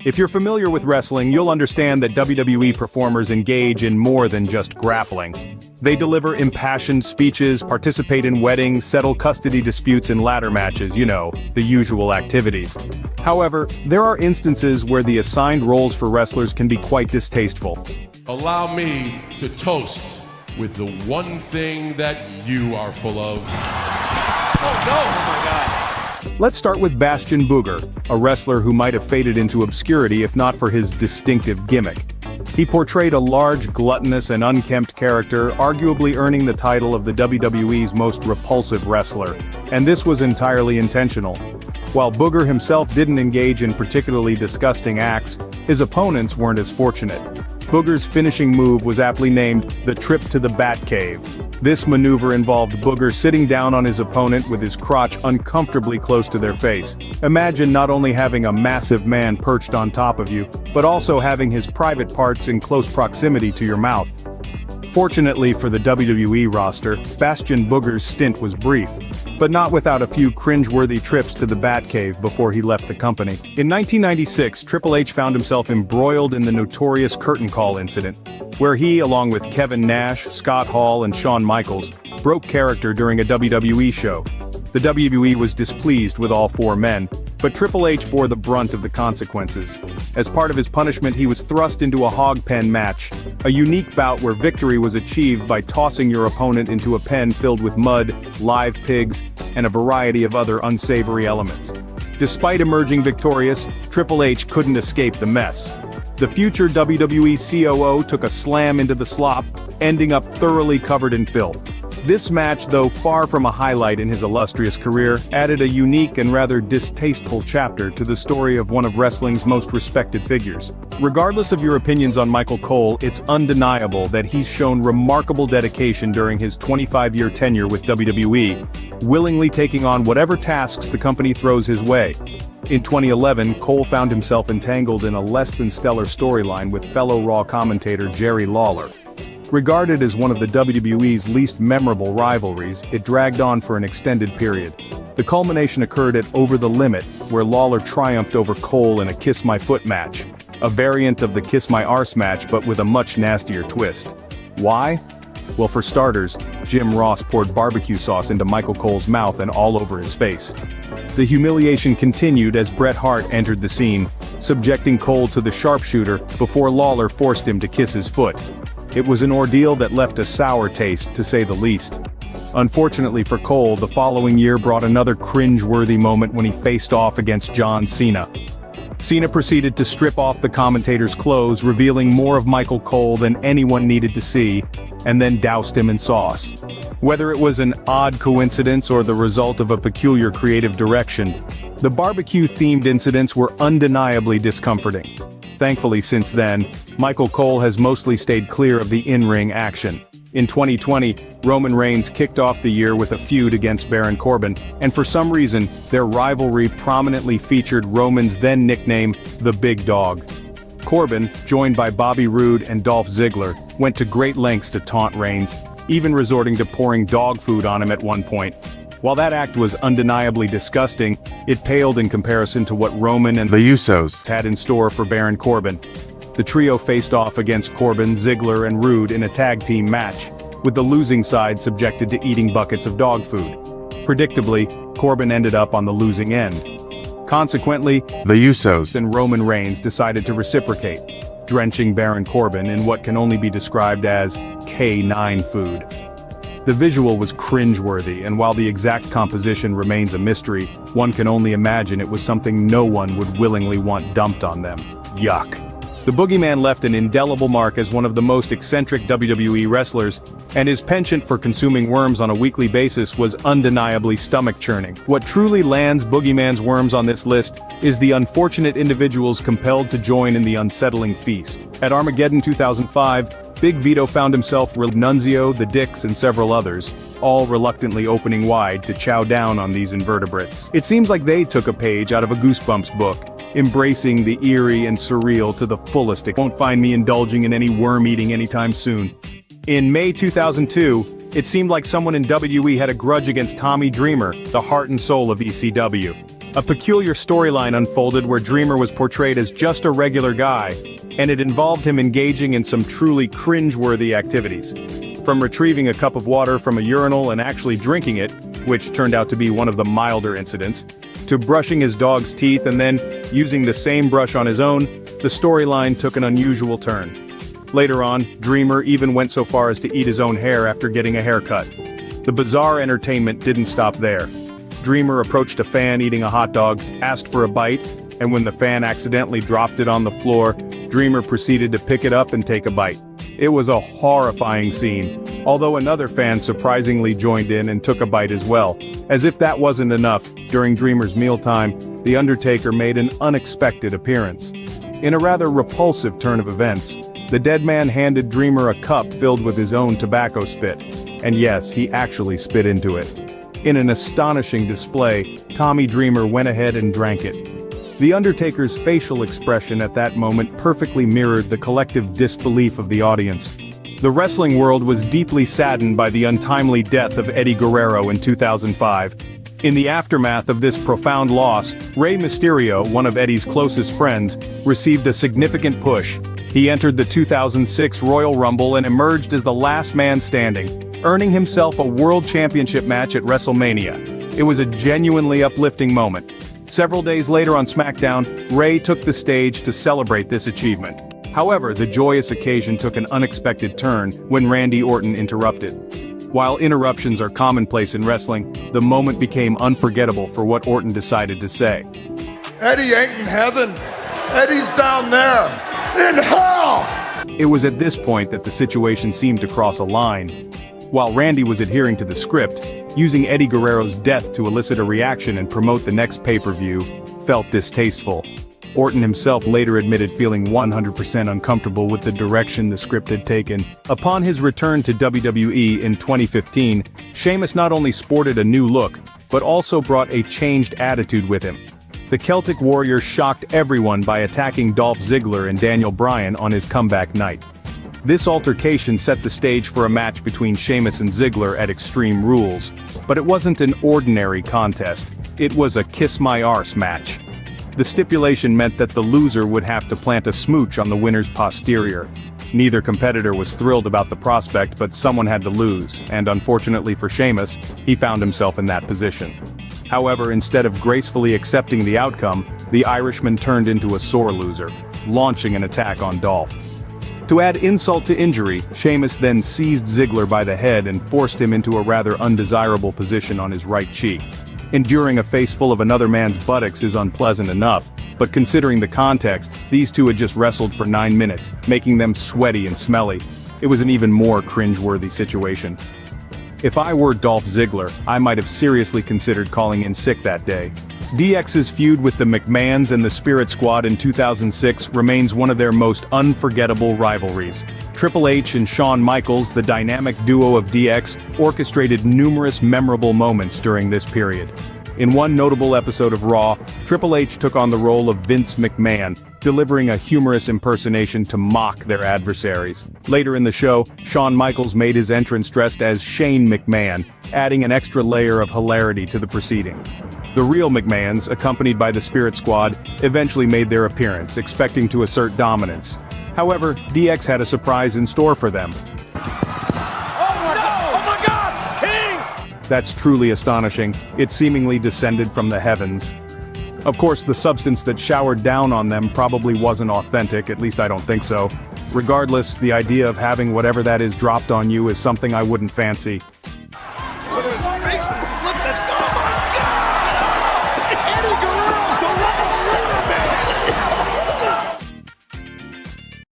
If you're familiar with wrestling, you'll understand that WWE performers engage in more than just grappling. They deliver impassioned speeches, participate in weddings, settle custody disputes in ladder matches, you know, the usual activities. However, there are instances where the assigned roles for wrestlers can be quite distasteful. Allow me to toast with the one thing that you are full of. Oh no! Oh my God. Let's start with Bastion Booger, a wrestler who might have faded into obscurity if not for his distinctive gimmick. He portrayed a large, gluttonous and unkempt character, arguably earning the title of the WWE's most repulsive wrestler. And this was entirely intentional. While Booger himself didn't engage in particularly disgusting acts, his opponents weren't as fortunate. Booger's finishing move was aptly named the Trip to the Batcave. This maneuver involved Booger sitting down on his opponent with his crotch uncomfortably close to their face. Imagine not only having a massive man perched on top of you, but also having his private parts in close proximity to your mouth. Fortunately for the WWE roster, Bastion Booger's stint was brief, but not without a few cringe-worthy trips to the Batcave before he left the company. In 1996, Triple H found himself embroiled in the notorious curtain call incident, where he, along with Kevin Nash, Scott Hall and Shawn Michaels, broke character during a WWE show. The WWE was displeased with all four men, but Triple H bore the brunt of the consequences. As part of his punishment, he was thrust into a hog pen match, a unique bout where victory was achieved by tossing your opponent into a pen filled with mud, live pigs, and a variety of other unsavory elements. Despite emerging victorious, Triple H couldn't escape the mess. The future WWE COO took a slam into the slop, ending up thoroughly covered in filth. This match, though far from a highlight in his illustrious career, added a unique and rather distasteful chapter to the story of one of wrestling's most respected figures. Regardless of your opinions on Michael Cole, it's undeniable that he's shown remarkable dedication during his 25-year tenure with WWE, willingly taking on whatever tasks the company throws his way. In 2011, Cole found himself entangled in a less-than-stellar storyline with fellow Raw commentator Jerry Lawler. Regarded as one of the WWE's least memorable rivalries, it dragged on for an extended period. The culmination occurred at Over the Limit, where Lawler triumphed over Cole in a Kiss My Foot match, a variant of the Kiss My Arse match but with a much nastier twist. Why? Well, for starters, Jim Ross poured barbecue sauce into Michael Cole's mouth and all over his face. The humiliation continued as Bret Hart entered the scene, subjecting Cole to the sharpshooter before Lawler forced him to kiss his foot. It was an ordeal that left a sour taste, to say the least. Unfortunately for Cole, the following year brought another cringe-worthy moment when he faced off against John Cena. Cena proceeded to strip off the commentator's clothes, revealing more of Michael Cole than anyone needed to see, and then doused him in sauce. Whether it was an odd coincidence or the result of a peculiar creative direction, the barbecue-themed incidents were undeniably discomforting. Thankfully, since then, Michael Cole has mostly stayed clear of the in-ring action. In 2020, Roman Reigns kicked off the year with a feud against Baron Corbin, and for some reason, their rivalry prominently featured Roman's then nickname, the Big Dog. Corbin, joined by Bobby Roode and Dolph Ziggler, went to great lengths to taunt Reigns, even resorting to pouring dog food on him at one point. While that act was undeniably disgusting, it paled in comparison to what Roman and the Usos had in store for Baron Corbin. The trio faced off against Corbin, Ziggler, and Roode in a tag team match, with the losing side subjected to eating buckets of dog food. Predictably, Corbin ended up on the losing end. Consequently, the Usos and Roman Reigns decided to reciprocate, drenching Baron Corbin in what can only be described as K9 food. The visual was cringe-worthy, and while the exact composition remains a mystery, one can only imagine it was something no one would willingly want dumped on them. Yuck. The Boogeyman left an indelible mark as one of the most eccentric WWE wrestlers, and his penchant for consuming worms on a weekly basis was undeniably stomach-churning. What truly lands Boogeyman's worms on this list is the unfortunate individuals compelled to join in the unsettling feast. At Armageddon 2005, Big Vito found himself with Nunzio, the Dicks, and several others, all reluctantly opening wide to chow down on these invertebrates. It seems like they took a page out of a Goosebumps book, embracing the eerie and surreal to the fullest. It won't find me indulging in any worm eating anytime soon. In May 2002, it seemed like someone in WE had a grudge against Tommy Dreamer, the heart and soul of ECW. A peculiar storyline unfolded where Dreamer was portrayed as just a regular guy, and it involved him engaging in some truly cringe-worthy activities. From retrieving a cup of water from a urinal and actually drinking it, which turned out to be one of the milder incidents, to brushing his dog's teeth and then using the same brush on his own, the storyline took an unusual turn. Later on, Dreamer even went so far as to eat his own hair after getting a haircut. The bizarre entertainment didn't stop there. Dreamer approached a fan eating a hot dog, asked for a bite, and when the fan accidentally dropped it on the floor, Dreamer proceeded to pick it up and take a bite. It was a horrifying scene, although another fan surprisingly joined in and took a bite as well. As if that wasn't enough, during Dreamer's mealtime, The Undertaker made an unexpected appearance. In a rather repulsive turn of events, the dead man handed Dreamer a cup filled with his own tobacco spit. And yes, he actually spit into it. In an astonishing display, Tommy Dreamer went ahead and drank it. The Undertaker's facial expression at that moment perfectly mirrored the collective disbelief of the audience. The wrestling world was deeply saddened by the untimely death of Eddie Guerrero in 2005. In the aftermath of this profound loss, Rey Mysterio, one of Eddie's closest friends, received a significant push. He entered the 2006 Royal Rumble and emerged as the last man standing, earning himself a World Championship match at WrestleMania. It was a genuinely uplifting moment. Several days later on SmackDown, Rey took the stage to celebrate this achievement. However, the joyous occasion took an unexpected turn when Randy Orton interrupted. While interruptions are commonplace in wrestling, the moment became unforgettable for what Orton decided to say. Eddie ain't in heaven. Eddie's down there, in hell! It was at this point that the situation seemed to cross a line. While Randy was adhering to the script, using Eddie Guerrero's death to elicit a reaction and promote the next pay-per-view felt distasteful. Orton himself later admitted feeling 100% uncomfortable with the direction the script had taken. Upon his return to WWE in 2015, Sheamus not only sported a new look, but also brought a changed attitude with him. The Celtic Warrior shocked everyone by attacking Dolph Ziggler and Daniel Bryan on his comeback night. This altercation set the stage for a match between Sheamus and Ziggler at Extreme Rules, but it wasn't an ordinary contest. It was a kiss my arse match. The stipulation meant that the loser would have to plant a smooch on the winner's posterior. Neither competitor was thrilled about the prospect, but someone had to lose, and unfortunately for Sheamus, he found himself in that position. However, instead of gracefully accepting the outcome, the Irishman turned into a sore loser, launching an attack on Dolph. To add insult to injury, Sheamus then seized Ziggler by the head and forced him into a rather undesirable position on his right cheek. Enduring a face full of another man's buttocks is unpleasant enough, but considering the context, these two had just wrestled for 9 minutes, making them sweaty and smelly. It was an even more cringe-worthy situation. If I were Dolph Ziggler, I might have seriously considered calling in sick that day. DX's feud with the McMahons and the Spirit Squad in 2006 remains one of their most unforgettable rivalries. Triple H and Shawn Michaels, the dynamic duo of DX, orchestrated numerous memorable moments during this period. In one notable episode of Raw, Triple H took on the role of Vince McMahon, delivering a humorous impersonation to mock their adversaries. Later in the show, Shawn Michaels made his entrance dressed as Shane McMahon, adding an extra layer of hilarity to the proceeding. The real McMahons, accompanied by the Spirit Squad, eventually made their appearance, expecting to assert dominance. However, DX had a surprise in store for them. Oh my God! King! That's truly astonishing. It seemingly descended from the heavens. Of course, the substance that showered down on them probably wasn't authentic, at least I don't think so. Regardless, the idea of having whatever that is dropped on you is something I wouldn't fancy.